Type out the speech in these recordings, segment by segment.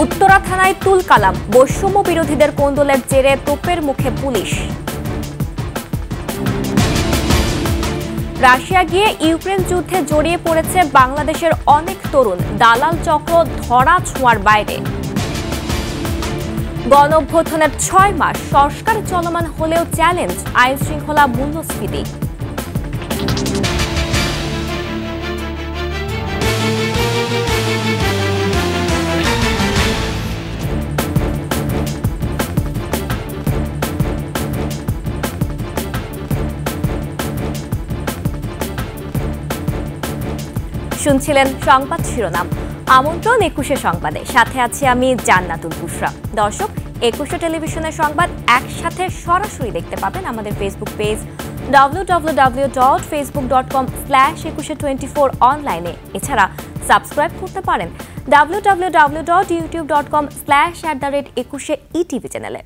উত্তরা থানায় তুলকালাম, বৈষম্য বিরোধীদের কোন্দলের জেরে তোপের মুখে পুলিশ। রাশিয়া গিয়ে ইউক্রেন যুদ্ধে জড়িয়ে পড়েছে বাংলাদেশের অনেক তরুণ, দালাল চক্র ধরা ছোঁয়ার বাইরে। গণঅভ্যুত্থানের ৬ মাস, সংস্কার চলমান হলেও চ্যালেঞ্জ আইন শৃঙ্খলা মূল্যস্ফীতি। শুনছিলেন সংবাদ শিরোনাম। আমন্ত্রণ ২১শে সংবাদে, সাথে আছি আমি জান্নাতুল বুশরা। দর্শক, ২১শে টেলিভিশনের সংবাদ একসাথে সরাসরি দেখতে পাবেন আমাদের ফেসবুক পেজ www.facebook.com/2124 অনলাইনে। এছাড়া সাবস্ক্রাইব করতে পারেন www.youtube.com/@21ETV চ্যানেলে।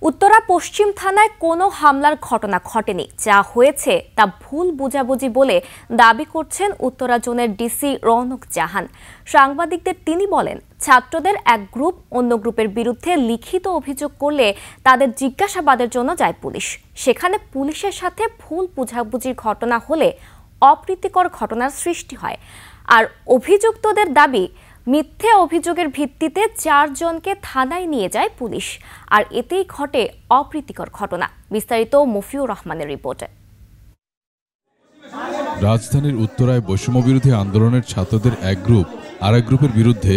উত্তরা পশ্চিম থানায় কোনো হামলার ঘটনা ঘটেনি, যা হয়েছে তা ভুল বোঝাবুঝি বলে দাবি করছেন উত্তরা জোনের ডিসি রৌনক জাহান। সাংবাদিকদের তিনি বলেন, ছাত্রদের এক গ্রুপ অন্য গ্রুপের বিরুদ্ধে লিখিত অভিযোগ করলে তাদের জিজ্ঞাসাবাদের জন্য যায় পুলিশ। সেখানে পুলিশের সাথে ভুল বোঝাবুঝির ঘটনা হলে অপ্রীতিকর ঘটনার সৃষ্টি হয়। আর অভিযুক্তদের দাবি, মিথ্যে অভিযোগের ভিত্তিতে ৪ জনকে থানায় নিয়ে যায় পুলিশ, আর এতেই ঘটে অপ্রীতিকর ঘটনা। বিস্তারিত মফিউর রহমানের রিপোর্টে। রাজধানীর উত্তরায় বৈষম্যবিরোধী আন্দোলনের ছাত্রদের এক গ্রুপ আরেক গ্রুপের বিরুদ্ধে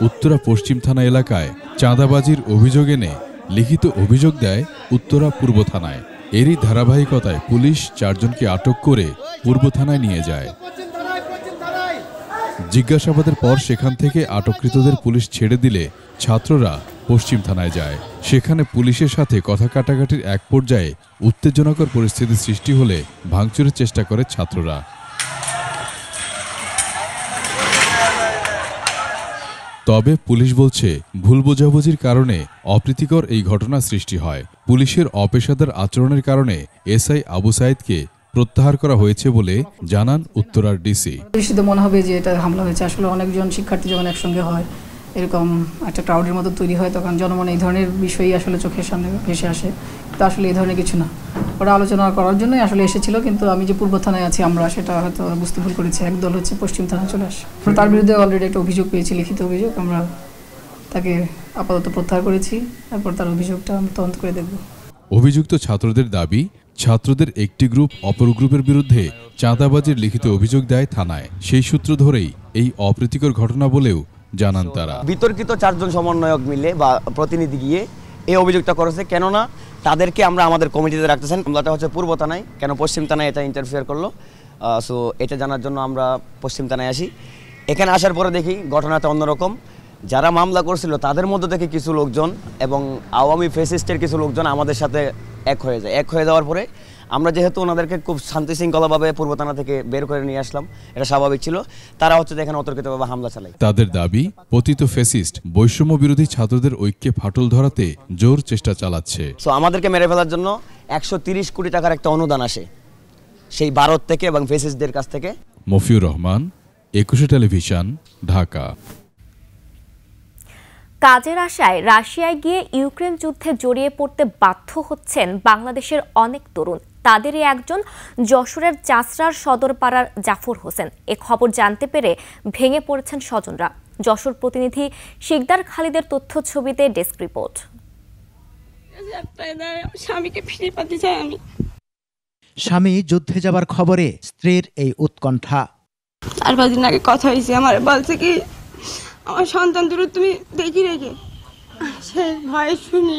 উত্তরা পশ্চিম থানা এলাকায় চাঁদাবাজির অভিযোগ এনে লিখিত অভিযোগ দেয় উত্তরা পূর্ব থানায়। এরই ধারাবাহিকতায় পুলিশ ৪ জনকে আটক করে পূর্ব থানায় নিয়ে যায়। জিজ্ঞাসাবাদের পর সেখান থেকে আটককৃতদের পুলিশ ছেড়ে দিলে ছাত্ররা পশ্চিম থানায় যায়। সেখানে পুলিশের সাথে কথা কাটাকাটির এক পর্যায়ে উত্তেজনাকর পরিস্থিতি সৃষ্টি হলে ভাঙচুরের চেষ্টা করে ছাত্ররা। তবে পুলিশ বলছে, ভুল বোঝাবুঝির কারণে অপ্রীতিকর এই ঘটনা সৃষ্টি হয়। পুলিশের অপেশাদার আচরণের কারণে এসআই আবু সাইদকে প্রত্যাহার করা হয়েছে বলে জানান উত্তরার ডিসি। দৃষ্টিতে মনে হবে যে এটা হামলা হয়েছে। আসলে অনেকজন শিক্ষার্থী যখন একসঙ্গে হয়, এরকম একটা ক্রাউডের মতো তৈরি হয়, তখন জনমনে এই ধরনের বিষয়ই আসলে চোখের সামনে ভেসে আসে। তো আসলে এই ধরনের কিছু না, ওরা আলোচনা করার জন্যই আসলে এসেছিল। কিন্তু আমি যে পূর্ব থানায় আছি, আমরা সেটা হয়তো বুঝতে ভুল করেছি। একদল হচ্ছে পশ্চিম থানায় চলে আসে। তার বিরুদ্ধে অলরেডি একটা অভিযোগ পেয়েছি, লিখিত অভিযোগ। আমরা তাকে আপাতত প্রত্যাহার করেছি, তারপর তার অভিযোগটা আমরা তদন্ত করে দেখব। অভিযুক্ত ছাত্রদের দাবি, ছাত্রদের একটি গ্রুপ অপর গ্রুপের বিরুদ্ধে চাঁদাবাজির লিখিত অভিযোগ দেয় থানায়। সেই সূত্র ধরেই এই অপ্রীতিকর ঘটনা বলেও জানান তারা। বিতর্কিত ৪ জন সমন্বয়ক মিলে বা প্রতিনিধি গিয়ে এই অভিযোগটা করেছে, কেননা তাদেরকে আমরা আমাদের কমিটিতে রাখতেছেন। মামলাটা হচ্ছে পূর্ব থানায়, কেন পশ্চিম থানায় এটা ইন্টারফেয়ার করলো। সো এটা জানার জন্য আমরা পশ্চিম থানায় আসি। এখানে আসার পরে দেখি ঘটনাটা অন্যরকম। যারা মামলা করছিল তাদের মধ্যে থেকে কিছু লোকজন এবং আওয়ামী ফ্যাসিস্টের কিছু লোকজন আমাদের সাথে এক হয়ে যায়। এক হয়ে যাওয়ার পরে আমরা যেহেতু ওনাদেরকে খুব শান্তি শৃঙ্খলাভাবে পূর্ব থানা থেকে বের করে নিয়ে আসলাম, এটা স্বাভাবিক ছিল। তারা হচ্ছে এখানে অতর্কিতভাবে হামলা চালায়। তাদের দাবি, পতিত ফ্যাসিস্ট বৈষম্য বিরোধী ছাত্রদের ঐক্যে ফাটল ধরাতে জোর চেষ্টা চালাচ্ছে। সো আমাদেরকে মেরে ফেলার জন্য ১৩০ কোটি টাকার একটা অনুদান আসে সেই ভারত থেকে এবং ফ্যাসিস্টদের কাছ থেকে। মফিউর রহমান, ২১শে টেলিভিশন, ঢাকা। কাজের আশায় রাশিয়ায় গিয়ে ইউক্রেন যুদ্ধে জড়িয়ে পড়তে বাধ্য হচ্ছেন বাংলাদেশের অনেক তরুণ। তাদেরই একজন যশোরের চাঁচড়ার সদরপাড়ার জাফর হোসেন। এ খবর জানতে পেরে ভেঙে পড়েছেন স্বজনরা। যশোর প্রতিনিধি শিকদার খালিদের তথ্য ছবিতে ডেস্ক রিপোর্ট। স্বামী যুদ্ধে যাবার খবরে স্ত্রীর এই উৎকণ্ঠা। ৪-৫ দিন আগে কথা হয়েছে, আমার বলছে কি আমার সন্তান দুটো তুমি দেখি রেখে, সেই ভয় শুনি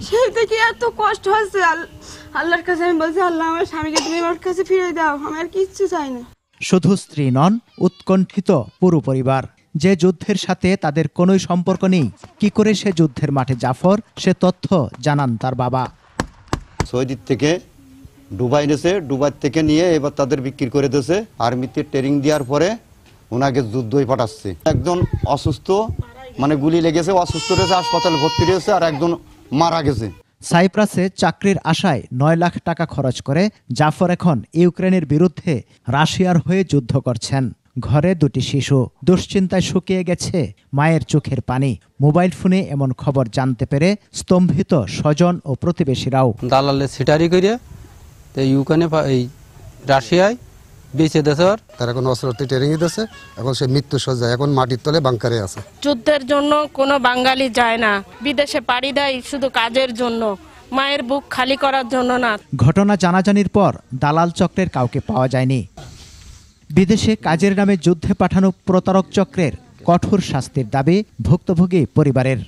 সেই থেকে এত কষ্ট হচ্ছে। আল্লাহর কাছে আমি বলছি, আল্লাহ আমার স্বামীকে তুমি আমার কাছে ফিরে দাও, আমি আর কিচ্ছু চাই না। শুধু স্ত্রী নন, উৎকণ্ঠিত পুরো পরিবার। যে যুদ্ধের সাথে তাদের কোনো সম্পর্ক নেই, কি করে সে যুদ্ধের মাঠে জাফর, সে তথ্য জানান তার বাবা। সৌদি থেকে দুবাই এনেছে, দুবাই থেকে নিয়ে এবার তাদের বিক্রি করে দিয়েছে। আর্মিতে ট্রেনিং দেওয়ার পরে ওনাকে যুদ্ধই পাঠাচ্ছে। একজন অসুস্থ, মানে গুলি লেগেছে, অসুস্থ রয়েছে, হাসপাতালে ভর্তি রয়েছে, আর একজন মারা গেছে। সাইপ্রাসে চাকরির আশায় ৯ লাখ টাকা খরচ করে জাফর এখন ইউক্রেনের বিরুদ্ধে রাশিয়ার হয়ে যুদ্ধ করছেন। ঘরে 2টি শিশু। দুশ্চিন্তায় শুকিয়ে গেছে মায়ের চোখের পানি। মোবাইল ফোনে এমন খবর জানতে পেরে স্তম্ভিত স্বজন ও প্রতিবেশীরাও। দালালে সিটারি করে ইউক্রেনে এই রাশিয়ায় বেঁচে দেশে তারা এখন অস্ত্রতে ট্রেনিং দিতেছে, এখন সে মৃত্যু সজ্জায় এখন মাটির তলে বাংকারে আছে। যুদ্ধের জন্য কোনো বাঙালি যায় না, বিদেশে পাড়ি দেয় শুধু কাজের জন্য, মায়ের বুক খালি করার জন্য না। ঘটনা জানাজানির পর দালাল চক্রের কাউকে পাওয়া যায়নি। বিদেশে কাজের নামে যুদ্ধে পাঠানো প্রতারক চক্রের কঠোর শাস্তির দাবি ভুক্তভোগী পরিবারের।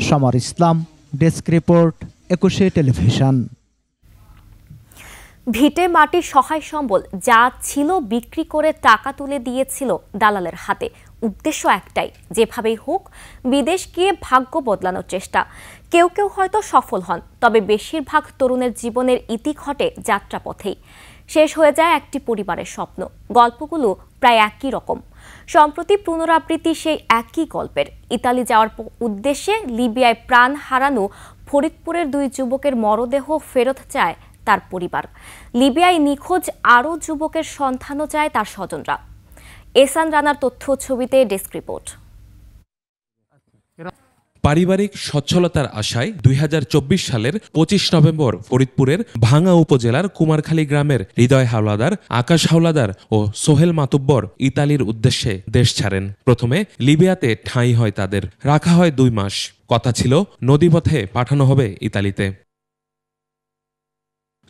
সমর ইসলাম, ডেস্ক রিপোর্ট, 21 টেলিভিশন। ভিটে মাটির সহায় সম্বল যা ছিল বিক্রি করে টাকা তুলে দিয়েছিল দালালের হাতে। উদ্দেশ্য একটাই, যেভাবেই হোক বিদেশ গিয়ে ভাগ্য বদলানোর চেষ্টা। কেউ কেউ হয়তো সফল হন, তবে বেশিরভাগ তরুণের জীবনের ইতি ঘটে যাত্রাপথেই। শেষ হয়ে যায় একটি পরিবারের স্বপ্ন। গল্পগুলো প্রায় একই রকম। সম্প্রতি পুনরাবৃত্তি সেই একই গল্পের। ইতালি যাওয়ার উদ্দেশ্যে লিবিয়ায় প্রাণ হারানো ফরিদপুরের 2 যুবকের মরদেহ ফেরত চায় তার পরিবার। লিবিয়ায় নিখোঁজ আরও যুবকের সন্ধানও চায় তার স্বজনরা। এসান রানার তথ্য ছবিতে ডেস্ক রিপোর্ট। পারিবারিক সচ্ছলতার আশায় 2024 সালের 25 নভেম্বর ফরিদপুরের ভাঙ্গা উপজেলার কুমারখালী গ্রামের হৃদয় হাওলাদার, আকাশ হাওলাদার ও সোহেল মাতুব্বর ইতালির উদ্দেশ্যে দেশ ছাড়েন। প্রথমে লিবিয়াতে ঠাঁই হয় তাদের, রাখা হয় 2 মাস। কথা ছিল নদীপথে পাঠানো হবে ইতালিতে।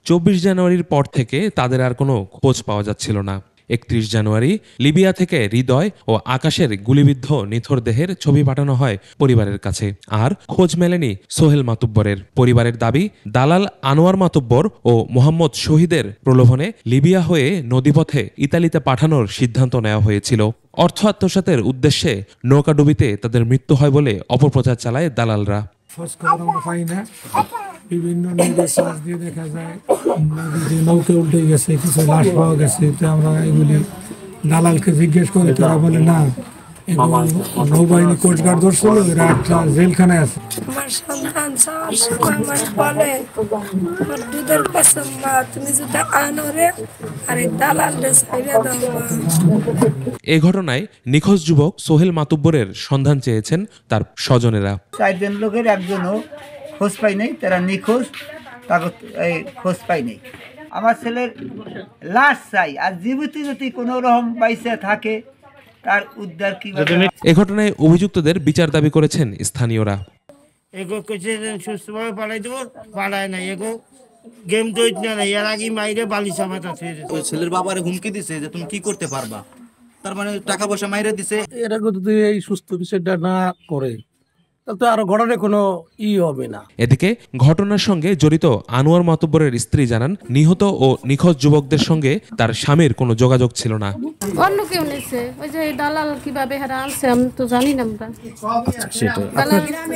24 জানুয়ারির পর থেকে তাদের আর কোনো খোঁজ পাওয়া যাচ্ছিল না। 31 জানুয়ারি লিবিয়া থেকে হৃদয় ও আকাশের গুলিবিদ্ধ নিথর দেহের ছবি পাঠানো হয় পরিবারের কাছে। আর খোঁজ মেলেনি সোহেল মাতুব্বরের। পরিবারের দাবি, দালাল আনোয়ার মাতুব্বর ও মোহাম্মদ শহীদের প্রলোভনে লিবিয়া হয়ে নদীপথে ইতালিতে পাঠানোর সিদ্ধান্ত নেওয়া হয়েছিল। অর্থ আত্মসাতের উদ্দেশ্যে নৌকাডুবিতে তাদের মৃত্যু হয় বলে অপপ্রচার চালায় দালালরা। বিভিন্ন নিউজের সার্চ দিয়ে দেখা যায় যে নৌকে উল্টে গেছে, কিছু লাশ পাওয়া গেছে। তো আমরা এগুলি দালালকে জিজ্ঞেস করি, তারা বলে না, নৌবাহিনী কোস্টগার্ড ধরছিল, এরা একটা জেলখানায় আছে। আমার সন্তান যাওয়ার সময় আমার বলে, দুধের কসম মা, তুমি যদি আনো রে আর এই দালালরে ছাইড়া দাও মা। এ ঘটনায় নিখোঁজ যুবক সোহেল মাতুব্বরের সন্ধান চেয়েছেন তার স্বজনেরা। 4 জন লোকের একজনও খোঁজ পাই নাই, তারা নিখোঁজ, তাকে খোঁজ পাই নাই। আমার ছেলের লাশ চাই, আর জীবিত যদি কোনো রকম বাইসে থাকে তার উদ্ধার কি। এ ঘটনায় অভিযুক্তদের বিচার দাবি করেছেন স্থানীয়রা। এগো কইছে সুস্থভাবে পালাই দেবো, পালায় না। এগো গেম দইত না, এর আগে মাইরে বালিশা মাথা ছুঁয়ে দিচ্ছে। ছেলের বাবারে হুমকি দিছে যে তুমি কি করতে পারবা, তার মানে টাকা পয়সা মাইরে দিছে। এরা যদি এই সুস্থ বিষয়টা না করে তাহলে আরো ঘটনার কোনো হবে না। এদিকে ঘটনার সঙ্গে জড়িত আনোয়ার মাতুব্বরের স্ত্রী জানান, নিহত ও নিখোঁজ যুবকদের সঙ্গে তার স্বামীর কোনো যোগাযোগ ছিল না। অন্য কেউ নিছে, ওই যে দালাল কিভাবে হারা আনছে আমি তো জানি না। আমরা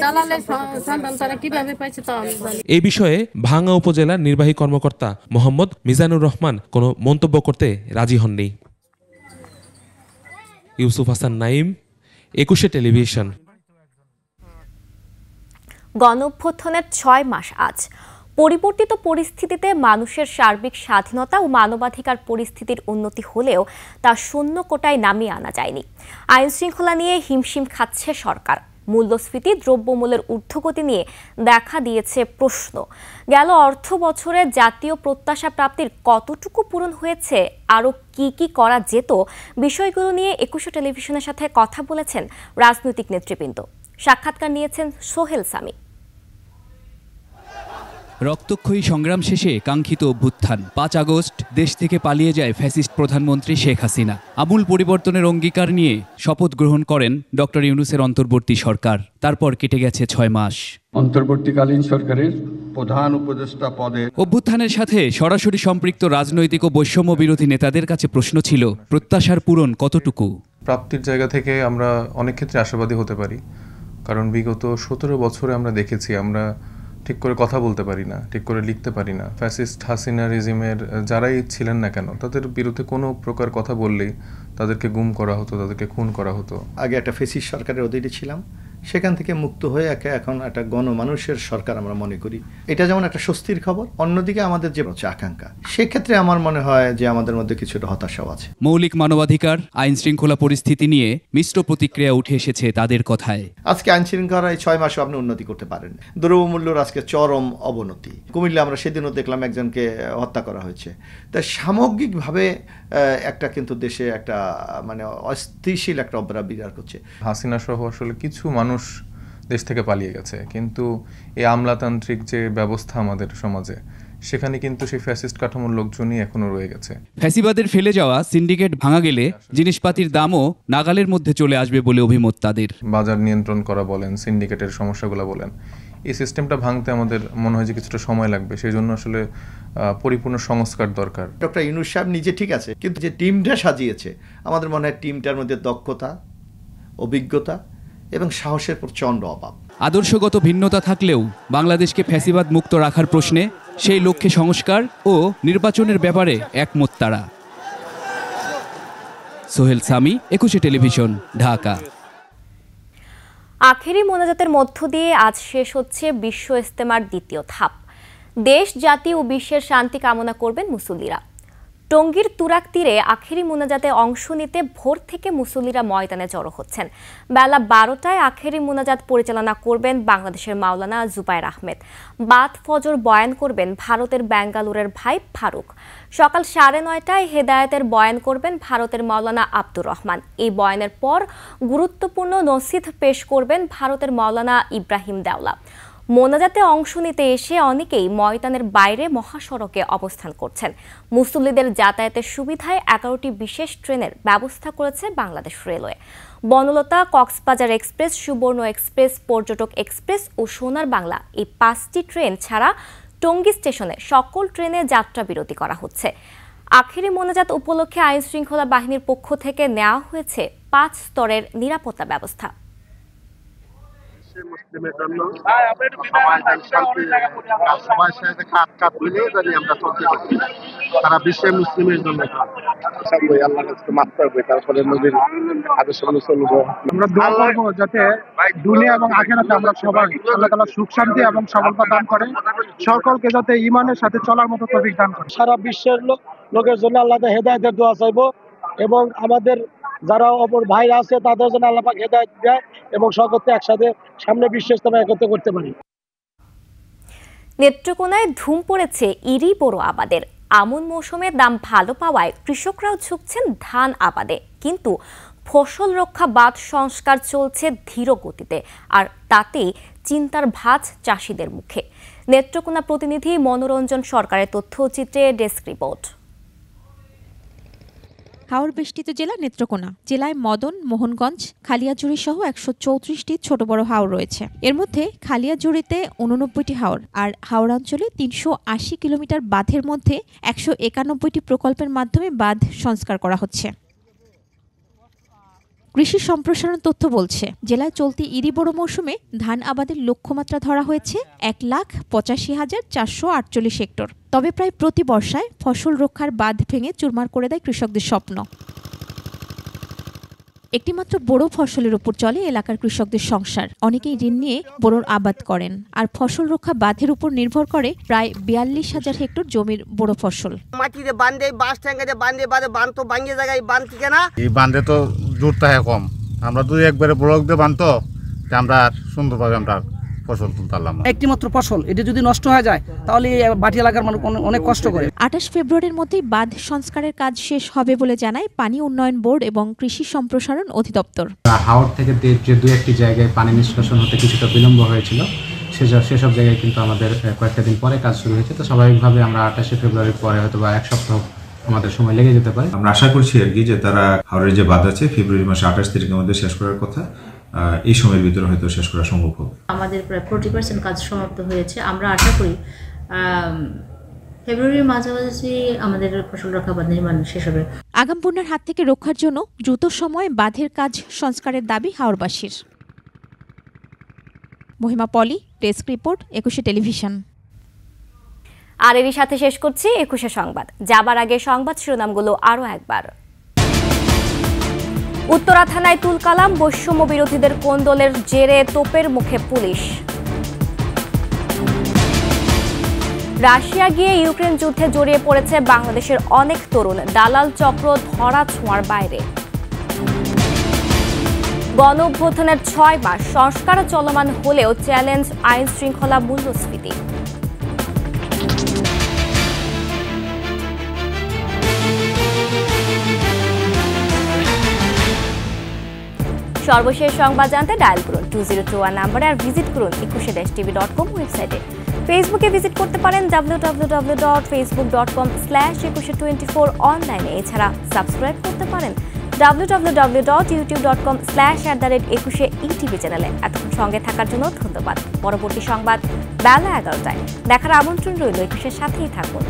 দালালের সন্ধান তারা কিভাবে পাইছে তা আমি জানি। এই বিষয়ে ভাঙ্গা উপজেলার নির্বাহী কর্মকর্তা মোহাম্মদ মিজানুর রহমান কোনো মন্তব্য করতে রাজি হননি। ইউসুফ হাসান নাইম, 21 টেলিভিশন। গণঅভ্যুত্থানের 6 মাস আজ। পরিবর্তিত পরিস্থিতিতে মানুষের সার্বিক স্বাধীনতা ও মানবাধিকার পরিস্থিতির উন্নতি হলেও তা শূন্য কোটায় নামিয়ে আনা যায়নি। আইন শৃঙ্খলা নিয়ে হিমশিম খাচ্ছে সরকার। মূল্যস্ফীতি, দ্রব্যমূল্যের ঊর্ধ্বগতি নিয়ে দেখা দিয়েছে প্রশ্ন। গেল অর্থ বছরে জাতীয় প্রত্যাশা প্রাপ্তির কতটুকু পূরণ হয়েছে, আরও কি করা যেত, বিষয়গুলো নিয়ে 21 টেলিভিশনের সাথে কথা বলেছেন রাজনৈতিক নেতৃবৃন্দ। সাক্ষাৎকার নিয়েছেন সোহেল সামি। রক্তক্ষয়ী সংগ্রাম শেষে কাঙ্ক্ষিত অভ্যুত্থান। 5 আগস্ট দেশ থেকে পালিয়ে যায় ফ্যাসিস্ট প্রধানমন্ত্রী শেখ হাসিনা। আমূল পরিবর্তনের অঙ্গীকার নিয়ে শপথ গ্রহণ করেন ডক্টর ইউনূসের অন্তর্বর্তী সরকার। তারপর কেটে গেছে 6 মাস। অন্তর্বর্তীকালীন সরকারের প্রধান উপদেষ্টা পদে অভ্যুত্থানের সাথে সরাসরি সম্পৃক্ত রাজনৈতিক ও বৈষম্য বিরোধী নেতাদের কাছে প্রশ্ন ছিল, প্রত্যাশার পূরণ কতটুকু? প্রাপ্তির জায়গা থেকে আমরা অনেক ক্ষেত্রে আশাবাদী হতে পারি, কারণ বিগত 17 বছরে আমরা দেখেছি আমরা ঠিক করে কথা বলতে পারি না, ঠিক করে লিখতে পারি না। ফ্যাসিস্ট হাসিনা রেজিমের যারাই ছিলেন না কেন, তাদের বিরুদ্ধে কোনো প্রকার কথা বললেই তাদেরকে গুম করা হতো, তাদেরকে খুন করা হতো। আগে একটা ফ্যাসিস্ট সরকারের অধীনে ছিলাম, সেখান থেকে মুক্ত হয়ে এখন একটা গণমানুষের সরকার আমরা মনে করি। এটা যেমন একটা স্বস্তির খবর, অন্যদিকে আমাদের যে আকাঙ্ক্ষা, সেক্ষেত্রে আমার মনে হয় যে আমাদের মধ্যে কিছুটা হতাশাও আছে। মৌলিক মানবাধিকার, আইন শৃঙ্খলা পরিস্থিতি নিয়ে মিশ্র প্রতিক্রিয়া উঠে এসেছে তাদের কথায়। আজকে আইন শৃঙ্খলার এই 6 মাসে আপনি উন্নতি করতে পারেন। দ্রব্যমূল্যের আজকে চরম অবনতি। কুমিল্লা আমরা সেদিনও দেখলাম একজনকে হত্যা করা হয়েছে। তাই সামগ্রিকভাবে একটা কিন্তু দেশে একটা মানে অস্থিতিশীল একটা অবস্থা বিরাজ করছে। হাসিনা সহ আসলে কিছু মানুষ দেশ থেকে পালিয়ে গেছে, কিন্তু এই আমলাতান্ত্রিক যে ব্যবস্থা আমাদের সমাজে, সেখানে কিন্তু সেই ফ্যাসিস্ট কাঠামোর লোকজনই এখনো রয়ে গেছে। ফ্যাসিবাদের ফেলে যাওয়া সিন্ডিকেট ভাঙা গেলে জিনিসপাতির দামও নাগালের মধ্যে চলে আসবে বলে অভিমত তাদের। বাজার নিয়ন্ত্রণ করা বলেন, সিন্ডিকেটের সমস্যাগুলো বলেন, এই সিস্টেমটা ভাঙতে আমাদের মনে হয় যে কিছুটা সময় লাগবে। সেই জন্য আসলে পরিপূর্ণ সংস্কার দরকার। ডক্টর ইউনূস সাহেব নিজে ঠিক আছে, কিন্তু যে টিমটা সাজিয়েছে, আমাদের মনে হয় টিমটার মধ্যে দক্ষতা, অভিজ্ঞতা এবং সাহসের প্রচণ্ড অভাব। আদর্শগত ভিন্নতা থাকলেও বাংলাদেশকে ফ্যাসিবাদ মুক্ত রাখার প্রশ্নে সেই লক্ষ্যে সংস্কার ও নির্বাচনের ব্যাপারে একমত তারা। সোহেল সামি, একুশে টেলিভিশন, ঢাকা। আখেরি মোনাজাতের মধ্য দিয়ে আজ শেষ হচ্ছে বিশ্ব ইজতেমার দ্বিতীয় ধাপ। দেশ, জাতি ও বিশ্বের শান্তি কামনা করবেন মুসল্লিরা। টঙ্গীর তুরাগ তীরে আখেরি মোনাজাতে অংশ নিতে ভোর থেকে মুসল্লিরা ময়দানে জড়ো হচ্ছেন। বেলা 12টায় আখেরি মোনাজাত পরিচালনা করবেন বাংলাদেশের মাওলানা জুবায়ের আহমেদ। বাদ ফজর বয়ান করবেন ভারতের বেঙ্গালুরের ভাই ফারুক। সকাল 9:30টায় হেদায়েতের বয়ান করবেন ভারতের মাওলানা আব্দুর রহমান। এই বয়ানের পর গুরুত্বপূর্ণ নসিহত পেশ করবেন ভারতের মাওলানা ইব্রাহিম দেওলা। মোনাজাতে অংশ নিতে এসে অনেকেই ময়দানের বাইরে মহাসড়কে অবস্থান করছেন। মুসল্লিদের যাতায়াতের সুবিধায় 11টি বিশেষ ট্রেনের ব্যবস্থা করেছে বাংলাদেশ রেলওয়ে। বনলতা, কক্সবাজার এক্সপ্রেস, সুবর্ণ এক্সপ্রেস, পর্যটক এক্সপ্রেস ও সোনার বাংলা, এই 5টি ট্রেন ছাড়া টঙ্গী স্টেশনে সকল ট্রেনে যাত্রা বিরতি করা হচ্ছে। আখেরি মোনাজাত উপলক্ষে আইন শৃঙ্খলা বাহিনীর পক্ষ থেকে নেওয়া হয়েছে 5 স্তরের নিরাপত্তা ব্যবস্থা। মুসলিমের জন্য সবার সাথে কাঁধ কাঁধ মিলিয়ে যদি আমরা চলতে পারি, সারা বিশ্বের মুসলিমের জন্য আল্লাহর কাছে মাফ করবে, তারপরে নবীর আদর্শ অনুযায়ী চলবো। আমরা দোয়া করবো যাতে দুনিয়া এবং আখিরাতে আমরা সবাই আল্লাহ তাআলা সুখ শান্তি এবং সফলতা দান করে, সকলকে যাতে ঈমানের সাথে চলার মতো তৌফিক দান করে। সারা বিশ্বের লোকের জন্য আল্লাহ হেদায়েতের দোয়া চাইবো এবং আমাদের যারা অপর ভাইরা আছে তাদের জন্য আল্লাহ পাক হেদায়েত দেয় এবং সকলে একসাথে সামনে বিশ্ব ইজতেমা একত্র করতে পারি। নেত্রকোনায় ধুম পড়েছে ইরি বড় আবাদের। আমন মৌসুমে দাম ভালো পাওয়ায় কৃষকরাও ঝুঁকছেন ধান আবাদে, কিন্তু ফসল রক্ষা বাঁধ সংস্কার চলছে ধীর গতিতে, আর তাতেই চিন্তার ভাঁজ চাষিদের মুখে। নেত্রকোনা প্রতিনিধি মনোরঞ্জন সরকারের তথ্যচিত্রে ডেস্ক রিপোর্ট। হাওর বেষ্টিত জেলা নেত্রকোনা। জেলায় মদন, মোহনগঞ্জ, খালিয়াজুড়ি সহ 134টি ছোট বড় হাওর রয়েছে। এর মধ্যে খালিয়াজুড়িতে 89টি হাওর আর হাওড়াঞ্চলে 380 কিলোমিটার বাঁধের মধ্যে 191টি প্রকল্পের মাধ্যমে বাঁধ সংস্কার করা হচ্ছে। কৃষি সম্প্রসারণ তথ্য বলছে, জেলায় চলতি ইরি বড় মৌসুমে ধান আবাদের লক্ষ্যমাত্রা ধরা হয়েছে 1,85,448 হেক্টর। তবে প্রায় প্রতি বর্ষায় ফসল রক্ষার বাঁধ ভেঙে চুরমার করে দেয় কৃষকদের স্বপ্ন। একটিমাত্র বড় ফসলের উপর চলে এলাকার কৃষকদের সংসার। অনেকেই ঋণ নিয়ে বড়র আবাদ করেন, আর ফসল রক্ষা বাঁধের উপর নির্ভর করে প্রায় 42,000 হেক্টর জমির বড় ফসল। মাটিতে বাঁধে, বাঁশ ট্যাঙ্গাতে বাঁধে, বাঁধ তো ভাঙিয়ে জায়গায় বাঁধ থেকে না। এই বাঁধে তো জোর থাকে কম, আমরা যদি একবারে ব্লক দিয়ে বাঁধতো আমরা সুন্দরভাবে আমরা ফসল তুলতাম। একটিমাত্র ফসল এটা যদি নষ্ট হয়ে যায় তাহলে বাটি এলাকার মানুষ অনেক কষ্ট করে। 28 ফেব্রুয়ারির মধ্যেই বাঁধ সংস্কারের কাজ শেষ হবে বলে জানায় পানি উন্নয়ন বোর্ড এবং কৃষি সম্প্রসারণ অধিদপ্তর। হাওড় থেকে যে 2-1টি জায়গায় পানি নিষ্কাশন হতে কিছুটা বিলম্ব হয়েছিল, সেসব জায়গায় কিন্তু আমাদের কয়েকটা দিন পরে কাজ শুরু হয়েছে। তো স্বাভাবিকভাবে আমরা 28 ফেব্রুয়ারির পরে হয়তো বা 1 সপ্তাহ আমাদের সময় লেগে যেতে পারে। আমরা আশা করছি আর কি যে তারা হাওড়ের যে বাঁধ আছে ফেব্রুয়ারি মাসে 28 তারিখের মধ্যে শেষ করার কথা, এই সময়ের ভিতরে হয়তো শেষ করা সম্ভব হবে। আমাদের প্রায় 40% কাজ সমাপ্ত হয়েছে। আমরা আশা করি ফেব্রুয়ারির মাঝামাঝি আমাদের ফসল রক্ষা বাঁধ নির্মাণ শেষ হবে। আগাম বন্যার হাত থেকে রক্ষার জন্য দ্রুত সময়ে বাঁধের কাজ সংস্কারের দাবি হাওড়বাসীর। মহিমা পলি, ডেস্ক রিপোর্ট, 21 টেলিভিশন। আর এরই সাথে শেষ করছি 21 সংবাদ। যাবার আগে সংবাদ শিরোনামগুলো আরও একবার। উত্তরা থানায় তুলকালাম, বৈষম্য বিরোধীদের কোন্দলের জেরে তোপের মুখে পুলিশ। রাশিয়া গিয়ে ইউক্রেন যুদ্ধে জড়িয়ে পড়েছে বাংলাদেশের অনেক তরুণ, দালাল চক্র ধরা ছোঁয়ার বাইরে। গণ অভ্যুত্থানের 6 মাস, সংস্কার চলমান হলেও চ্যালেঞ্জ আইন শৃঙ্খলা মূল্যস্ফীতি। সর্বশেষ সংবাদ জানতে ডায়াল করুন 2021 নম্বরে আর ভিজিট করুন 21tv.com ওয়েবসাইটে। ফেসবুকে ভিজিট করতে পারেন www.facebook.com/2124 অনলাইনে। এছাড়া সাবস্ক্রাইব করতে পারেন www.youtube.com/21etv চ্যানেলে। এতক্ষণ সঙ্গে থাকার জন্য ধন্যবাদ। পরবর্তী সংবাদ বেলা 11টায় দেখার আমন্ত্রণ রইল। 21-এর সাথেই থাকুন।